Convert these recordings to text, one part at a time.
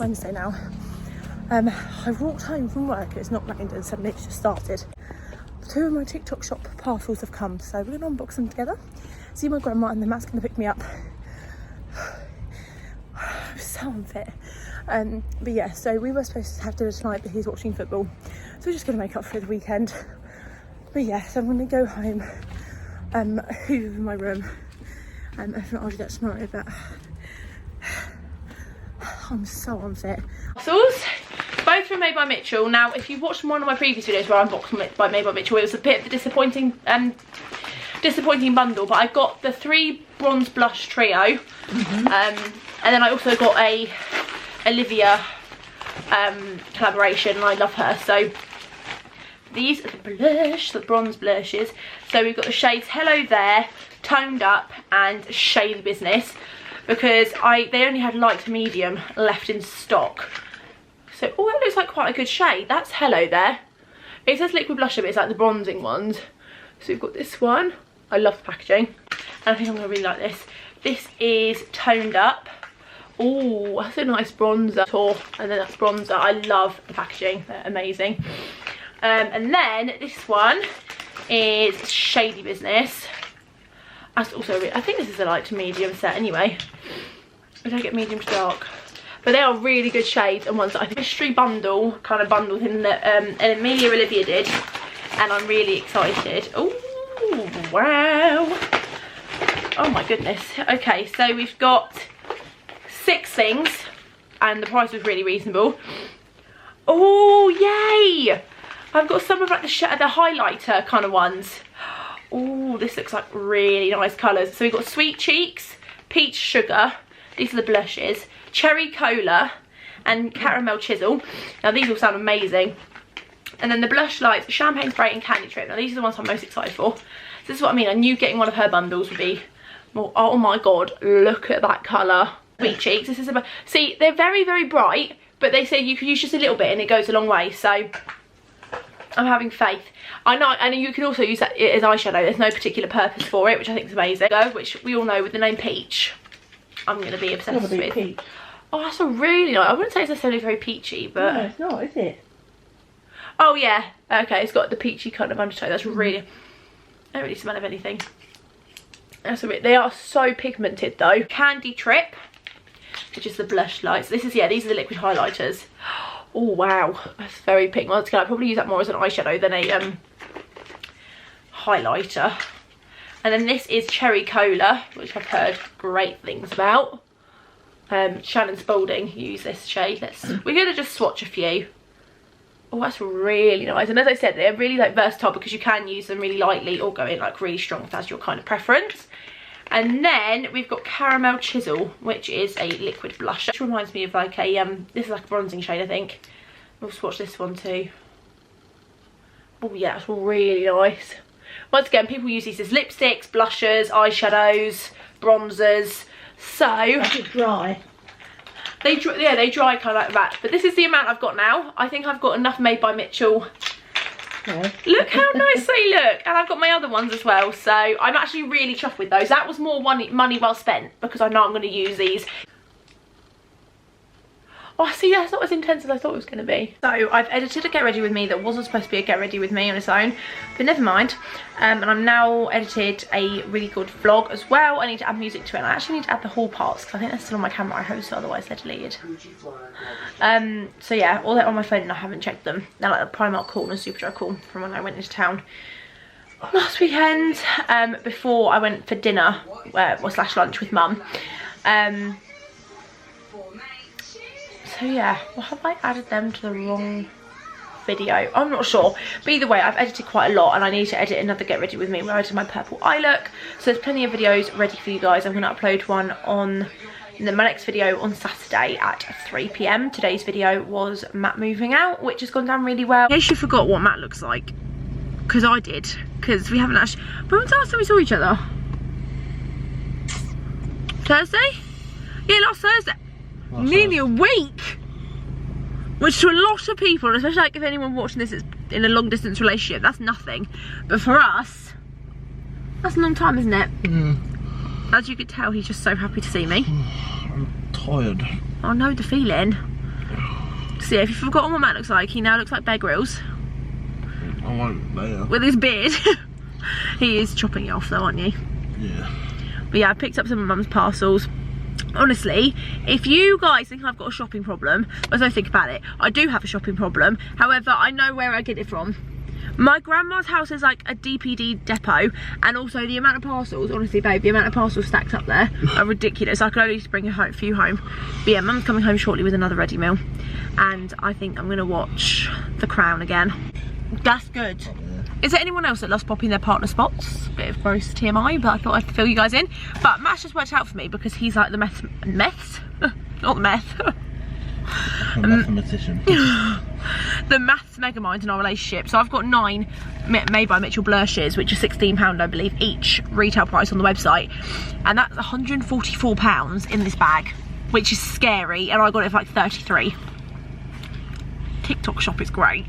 Wednesday now. I walked home from work, it's not rained and suddenly it's just started. 2 of my TikTok shop parcels have come, so we're going to unbox them together, see my grandma, and then Matt's going to pick me up. I'm so unfit. But yeah, so we were supposed to have dinner tonight, but he's watching football, so we're just going to make up for the weekend. But yeah, so I'm going to go home, hoover my room, if not I'll do that tomorrow, but I'm so unfit. Sauce, both from Made by Mitchell. Now, if you've watched one of my previous videos where I unboxed Made by Mitchell, it was a bit of a disappointing bundle, but I got the 3 bronze blush trio, and then I also got a Olivia collaboration, and I love her. So these are the bronze blushes. So we've got the shades Hello There, Toned Up, and Shady Business, because they only had light to medium left in stock. So, oh, that looks like quite a good shade. That's Hello There. It says liquid blusher, but it's like the bronzing ones. So we've got this one. I love the packaging, and I think I'm gonna really like this. This is Toned Up. Oh, that's a nice bronzer. And then that's bronzer. I love the packaging, they're amazing. And then this one is Shady Business. That's also I think this is a light to medium set anyway. I don't get medium to dark, but they are really good shades, and ones that I think mystery bundle kind of bundle thing that Amelia Olivia did, and I'm really excited. Oh wow, oh my goodness. Okay, so we've got 6 things, and the price was really reasonable. Oh yay, I've got some of like the highlighter kind of ones. Oh, this looks like really nice colours. So we've got Sweet Cheeks, Peach Sugar, these are the blushes, Cherry Cola, and Caramel Chisel. Now these all sound amazing. And then the blush lights, Champagne Spray and Candy Trip. Now these are the ones I'm most excited for. So this is what I mean, I knew getting one of her bundles would be more. Oh my god, look at that colour. Sweet Cheeks, this is about, see, they're very, very bright, but they say you can use just a little bit and it goes a long way, so I'm having faith. I know, and you can also use that as eyeshadow. There's no particular purpose for it, which I think is amazing. Which we all know with the name Peach, I'm going to be obsessed with. Peach. Oh, that's a really nice. I wouldn't say it's necessarily very peachy, but... No, it's not, is it? Oh, yeah. Okay, it's got the peachy kind of undertone. That's really... I don't really smell of anything. That's a bit... They are so pigmented, though. Candy Trip, which is the blush lights. This is, yeah, these are the liquid highlighters. Oh wow, that's very pink. Once again, I'd probably use that more as an eyeshadow than a highlighter. And then this is Cherry Cola, which I've heard great things about. Shannon Spalding used this shade. We're gonna just swatch a few. Oh, that's really nice. And as I said, they're really like versatile, because you can use them really lightly or go in like really strong if that's your kind of preference. And then we've got Caramel Chisel, which is a liquid blusher. Which reminds me of like a, this is like a bronzing shade, I think. We'll swatch this one too. Oh yeah, it's really nice. Once again, people use these as lipsticks, blushers, eyeshadows, bronzers. So... That's dry. They dry kind of like that. But this is the amount I've got now. I think I've got enough Made by Mitchell. Okay. Look how nice they look, and I've got my other ones as well, so I'm actually really chuffed with those. That was more money well spent, because I know I'm going to use these. Oh, see, that's not as intense as I thought it was going to be. So I've edited a Get Ready With Me that wasn't supposed to be a Get Ready With Me on its own, but never mind. And I'm now edited a really good vlog as well. I need to add music to it, and I actually need to add the haul parts, because I think they're still on my camera. I hope so, otherwise they're deleted. So yeah, all that on my phone, and I haven't checked them. They're like a Primark haul and a Superdry haul from when I went into town last weekend, before I went for dinner, slash lunch with mum. So yeah, well, have I added them to the wrong video? I'm not sure, but either way, I've edited quite a lot, and I need to edit another Get Ready With Me where I did my purple eye look. So there's plenty of videos ready for you guys. I'm going to upload one on my next video on Saturday at 3 PM. Today's video was Matt moving out, which has gone down really well. In case you forgot what Matt looks like, because I did, because we haven't actually... When was the last time we saw each other? Thursday? Yeah, last Thursday. Nearly a week, which to a lot of people, especially like if anyone watching this is in a long distance relationship, that's nothing, but for us that's a long time, isn't it? As you could tell, he's just so happy to see me. I'm tired. I know the feeling. So yeah, if you've forgotten what Matt looks like, he now looks like Bear Grylls. I won't there. With his beard. He is chopping it off though, aren't you? Yeah. But yeah, I picked up some of Mum's parcels. Honestly, if you guys think I've got a shopping problem, I don't think about it. I do have a shopping problem. However, I know where I get it from. My grandma's house is like a DPD depot, and also the amount of parcels, honestly babe, the amount of parcels stacked up there are ridiculous. I could only just bring a few home. But yeah, Mum's coming home shortly with another ready meal, and I think I'm gonna watch The Crown again. That's good. Is there anyone else that loves popping their partner spots? Bit of gross TMI, but I thought I'd fill you guys in. But Matt's just worked out for me because he's like the meths? Not the meth. I'm a mathematician. The maths megamind in our relationship. So I've got 9 made by Mitchell Blushes, which are £16 I believe each, retail price on the website, and that's £144 in this bag, which is scary, and I got it for like 33. TikTok shop is great.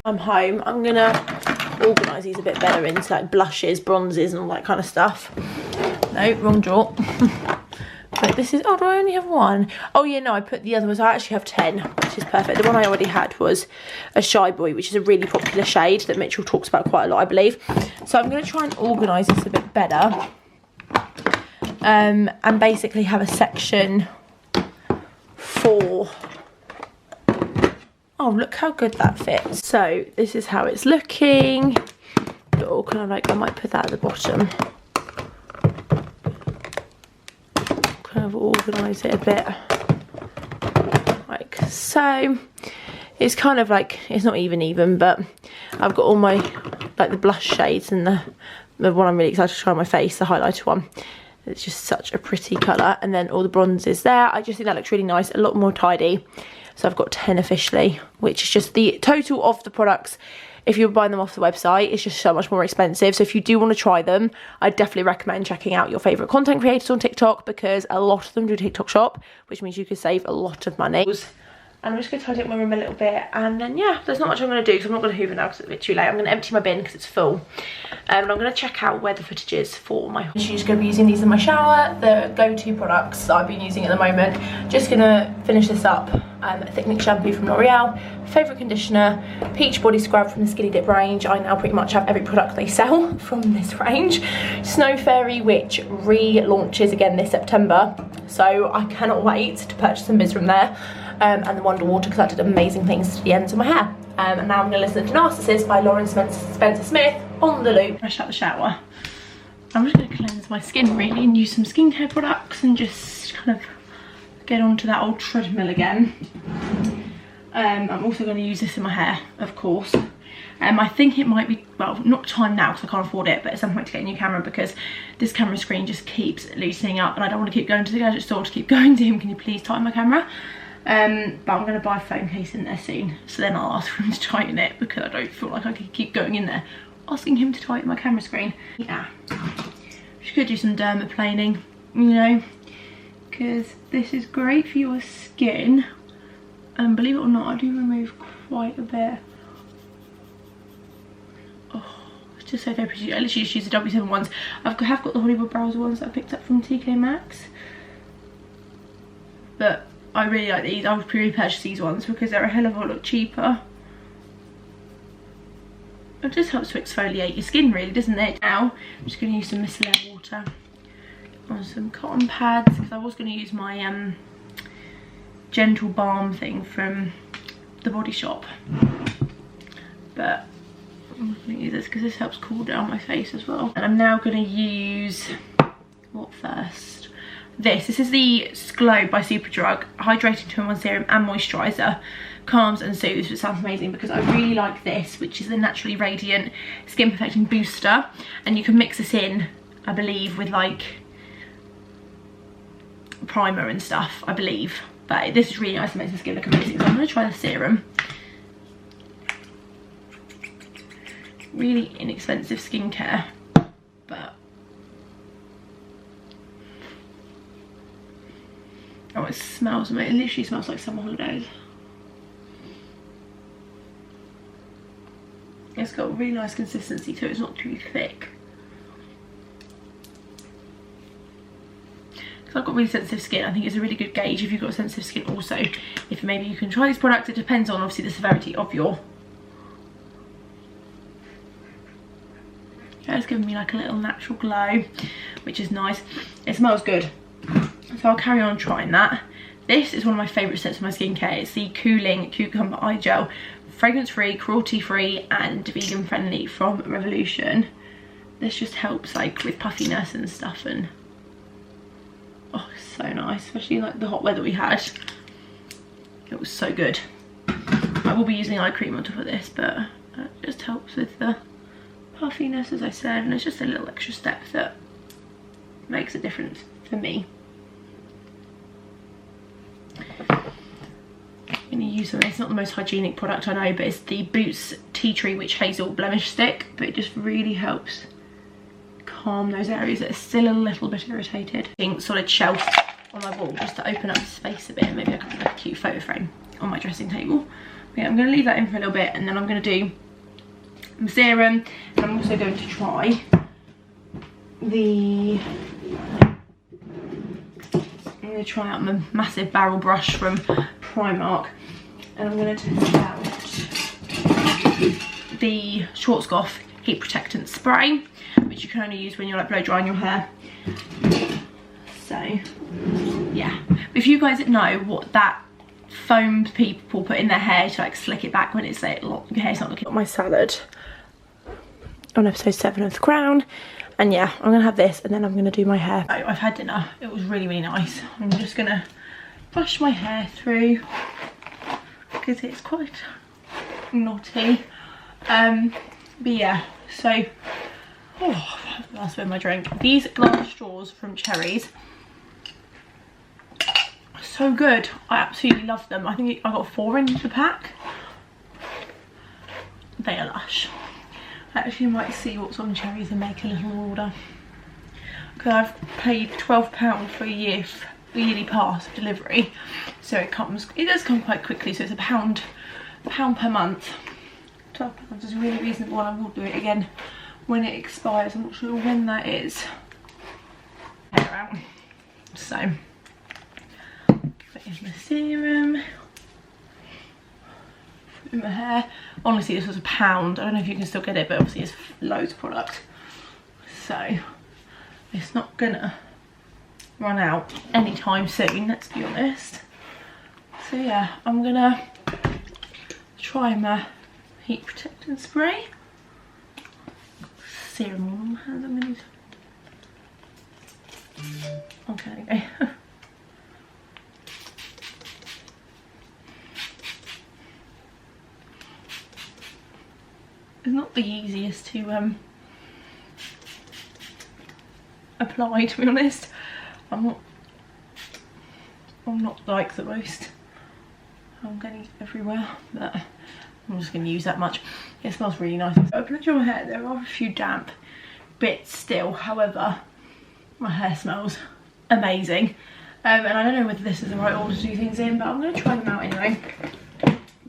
I'm home. I'm gonna organise these a bit better into like blushes, bronzes and all that kind of stuff. No, wrong drawer. But this is, oh, do I only have 1? Oh yeah, no, I put the other ones, I actually have 10, which is perfect. The one I already had was a Shy Boy, which is a really popular shade that Mitchell talks about quite a lot, I believe. So I'm going to try and organise this a bit better. And basically have a section for... Oh, look how good that fits. So this is how it's looking. Or kind of like, I might put that at the bottom. Kind of organise it a bit like so. It's kind of like, it's not even, but I've got all my, like the blush shades and the one I'm really excited to try on my face, the highlighter one. It's just such a pretty colour. And then all the bronzes there. I just think that looks really nice, a lot more tidy. So I've got 10 officially, which is just the total of the products. If you're buying them off the website, it's just so much more expensive. So if you do want to try them, I definitely recommend checking out your favourite content creators on TikTok, because a lot of them do TikTok shop, which means you could save a lot of money. And I'm just going to tidy up my room a little bit, and then yeah, there's not much I'm going to do because I'm not going to hoover now because it's a bit too late. I'm going to empty my bin because it's full, and I'm going to check out where the footage is for my... I'm just going to be using these in my shower, the go-to products that I've been using at the moment. Just going to finish this up. Thick shampoo from L'Oreal, favourite conditioner, peach body scrub from the Skinny Dip range. I now pretty much have every product they sell from this range. Snow Fairy, which relaunches again this September, so I cannot wait to purchase some bits from there. And the Wonder Water, because that did amazing things to the ends of my hair. And now I'm going to listen to Narcissist by Lauren Spencer Smith on the loop. Fresh out the shower. I'm just going to cleanse my skin really and use some skincare products and just kind of get onto that old treadmill again. I'm also going to use this in my hair, of course. I think it might be, well, not time now because I can't afford it, but at some point to get a new camera, because this camera screen just keeps loosening up and I don't want to keep going to the gadget store to keep going to him, can you please tighten my camera? But I'm going to buy a phone case in there soon, so then I'll ask for him to tighten it, because I don't feel like I can keep going in there asking him to tighten my camera screen. Yeah, just going to do some dermaplaning, you know, because this is great for your skin, and believe it or not, I do remove quite a bit. Oh, it's just so therapeutic. I literally just use the W7 ones. I have got the Hollywood Brows ones that I picked up from TK Maxx, but I really like these. I would pre-purchase these ones because they're a hell of a lot cheaper. It just helps to exfoliate your skin really, doesn't it? Now, I'm just going to use some micellar water on some cotton pads, because I was going to use my gentle balm thing from the Body Shop. But I'm going to use this because this helps cool down my face as well. And I'm now going to use, what first? This is the Glow by Superdrug Hydrating 2-in-1 Serum and Moisturiser. Calms and soothes, which sounds amazing because I really like this, which is the Naturally Radiant Skin Perfecting Booster. And you can mix this in, I believe, with like primer and stuff, I believe. But this is really nice and makes the skin look amazing. So I'm going to try the serum. Really inexpensive skincare, but oh, it smells amazing. It literally smells like summer holidays. It's got a really nice consistency to it. It's not too thick. Because I've got really sensitive skin, I think it's a really good gauge if you've got sensitive skin also, if maybe you can try these products. It depends on obviously the severity of your... Yeah, it's giving me like a little natural glow, which is nice. It smells good, so I'll carry on trying that. This is one of my favourite scents for my skincare. It's the Cooling Cucumber Eye Gel. Fragrance free, cruelty free and vegan friendly from Revolution. This just helps like with puffiness and stuff, and oh, it's so nice, especially like the hot weather we had. It was so good. I will be using eye cream on top of this, but it just helps with the puffiness, as I said, and it's just a little extra step that makes a difference for me. I'm going to use something, it's not the most hygienic product I know, but it's the Boots Tea Tree Witch Hazel Blemish Stick, but it just really helps calm those areas that are still a little bit irritated. Solid shelf on my wall just to open up the space a bit, and maybe I can put like a cute photo frame on my dressing table. But yeah, I'm going to leave that in for a little bit, and then I'm going to do serum, and I'm also going to try the... I'm going to try out my massive barrel brush from Primark, and I'm going to test out the Schwarzkopf Heat Protectant Spray, which you can only use when you're like blow drying your hair. So yeah, if you guys know what that foam people put in their hair to like slick it back when it's like your hair's not looking... My salad on episode 7 of The Crown, and yeah, I'm gonna have this and then I'm gonna do my hair. I've had dinner, it was really nice. I'm just gonna brush my hair through because it's quite knotty. But yeah, so oh, I'll spill my drink. These glass straws from Cherries, so good. I absolutely love them. I think I got 4 in the pack. They are lush. I actually might see what's on Cherries and make a little order, because I've paid £12 for a yearly pass of delivery, so it does come quite quickly, so it's a pound per month. £12 is really reasonable, and I will do it again when it expires. I'm not sure when that is. So put in the serum in my hair. Honestly, this was £1. I don't know if you can still get it, but obviously it's loads of product, so it's not gonna run out anytime soon, let's be honest. So yeah, I'm gonna try my heat protectant spray. Serum on my hands, I'm gonna use. Okay, it's not the easiest to apply, to be honest. I'm not like the most, I'm getting it everywhere, but I'm just going to use that much. It smells really nice. I put it on my hair, there are a few damp bits still, however my hair smells amazing. And I don't know whether this is the right order to do things in, but I'm going to try them out anyway.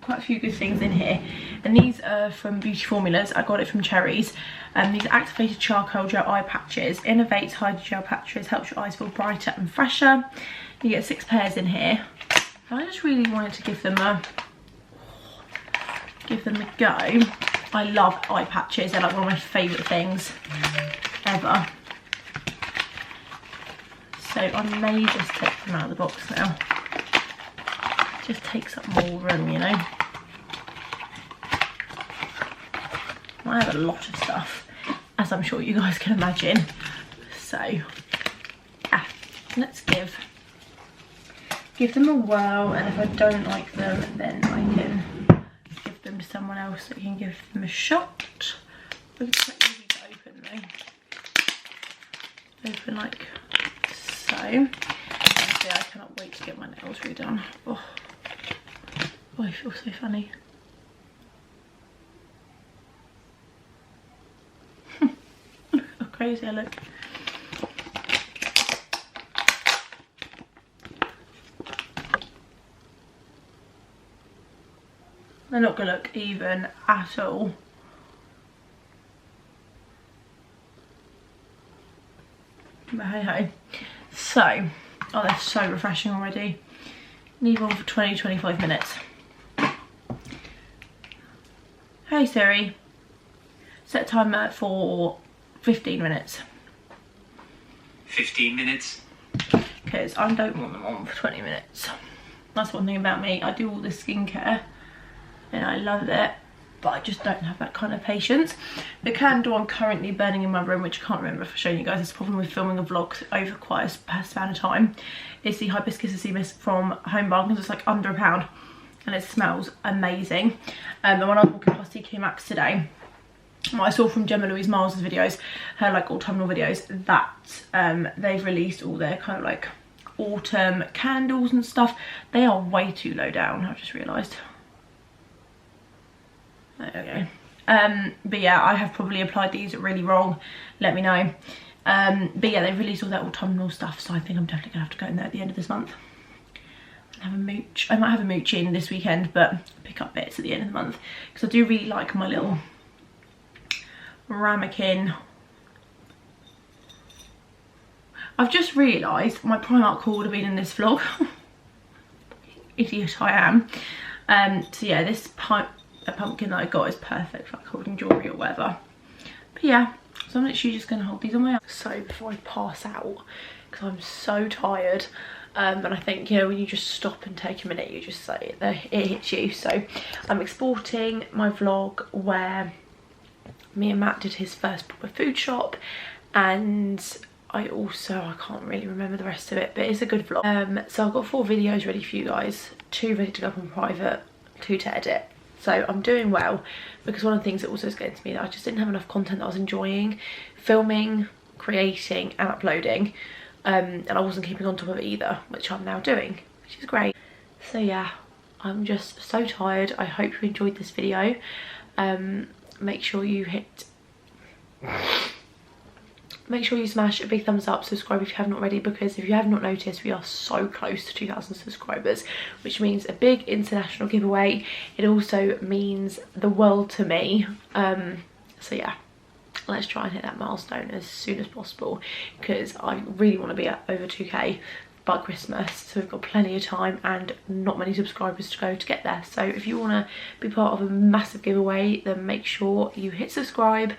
Quite a few good things in here, and these are from Beauty Formulas. I got it from Cherries. These are activated charcoal gel eye patches. Innovates hydrogel patches, helps your eyes feel brighter and fresher. You get 6 pairs in here. I just really wanted to give them a go. I love eye patches, they're like one of my favourite things ever. So I may just take them out of the box now. Just takes up more room, you know. I have a lot of stuff, as I'm sure you guys can imagine. So yeah, let's give them a whirl, and if I don't like them, then I can give them to someone else that can give them a shot. It's quite easy to open though. Open like so. Honestly, I cannot wait to get my nails redone. Oh, I feel so funny. Look how crazy I look. They're not gonna look even at all. But hey ho. So Oh, they're so refreshing already. Leave on for 20-25 minutes. Hey Siri, set timer for 15 minutes. 15 minutes? Because I don't want them on for 20 minutes. That's one thing about me. I do all this skincare and I love it, but I just don't have that kind of patience. The candle I'm currently burning in my room, which I can't remember if I've shown you guys, it's a problem with filming a vlog over quite a span of time, is the Hibiscus Mist from Home Bargains. It's like under £1 and it smells amazing. And when I was walking past TK Maxx today, what I saw from Gemma Louise Miles' videos, her like autumnal videos, that they've released all their kind of like autumn candles and stuff. They are way too low down, I've just realised. There we go. But yeah, I have probably applied these really wrong, let me know. But yeah, they've released all their autumnal stuff, so I think I'm definitely gonna have to go in there at the end of this month and have a mooch. I might have a mooch in this weekend, but pick up bits at the end of the month, because I do really like my little ramekin. I've just realised my Primark haul would have been in this vlog. Idiot I am. So yeah, this pumpkin that I got is perfect for like holding jewellery or whatever. But yeah, so I'm literally just going to hold these on my arm. So before I pass out, because I'm so tired, and I think, you know, when you just stop and take a minute, you just say it hits you. So I'm exporting my vlog where me and Matt did his first proper food shop, and I can't really remember the rest of it, but it's a good vlog. So I've got 4 videos ready for you guys, 2 ready to go up on private, 2 to edit. So I'm doing well, because one of the things that also is getting to me that I just didn't have enough content that I was enjoying filming, creating and uploading, and I wasn't keeping on top of it either, which I'm now doing, which is great. So yeah, I'm just so tired. I hope you enjoyed this video. Make sure you smash a big thumbs up, subscribe if you haven't already, because if you have not noticed, we are so close to 2,000 subscribers, which means a big international giveaway. It also means the world to me. So yeah, let's try and hit that milestone as soon as possible, because I really want to be at over 2k by Christmas, so we've got plenty of time and not many subscribers to go to get there. So if you want to be part of a massive giveaway, then make sure you hit subscribe.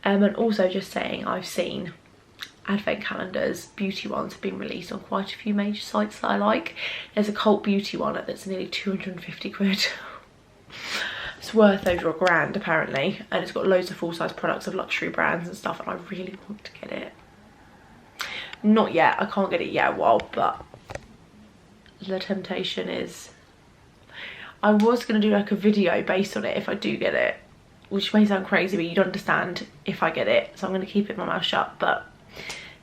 And also just saying, I've seen advent calendars, beauty ones have been released on quite a few major sites that I like. There's a cult beauty one that's nearly 250 quid. It's worth over £1,000 apparently, and it's got loads of full-size products of luxury brands and stuff, and I really want to get it. Not yet, I can't get it yet, but the temptation is, I was going to do like a video based on it if I do get it, which may sound crazy, but you'd understand if I get it, so I'm going to keep my mouth shut. But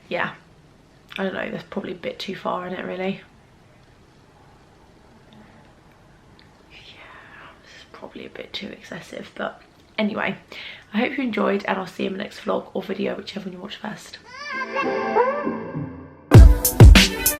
yeah, I don't know, that's probably a bit too far in it really. Yeah, this is probably a bit too excessive, but anyway, I hope you enjoyed, and I'll see you in my next vlog or video, whichever one you watch first.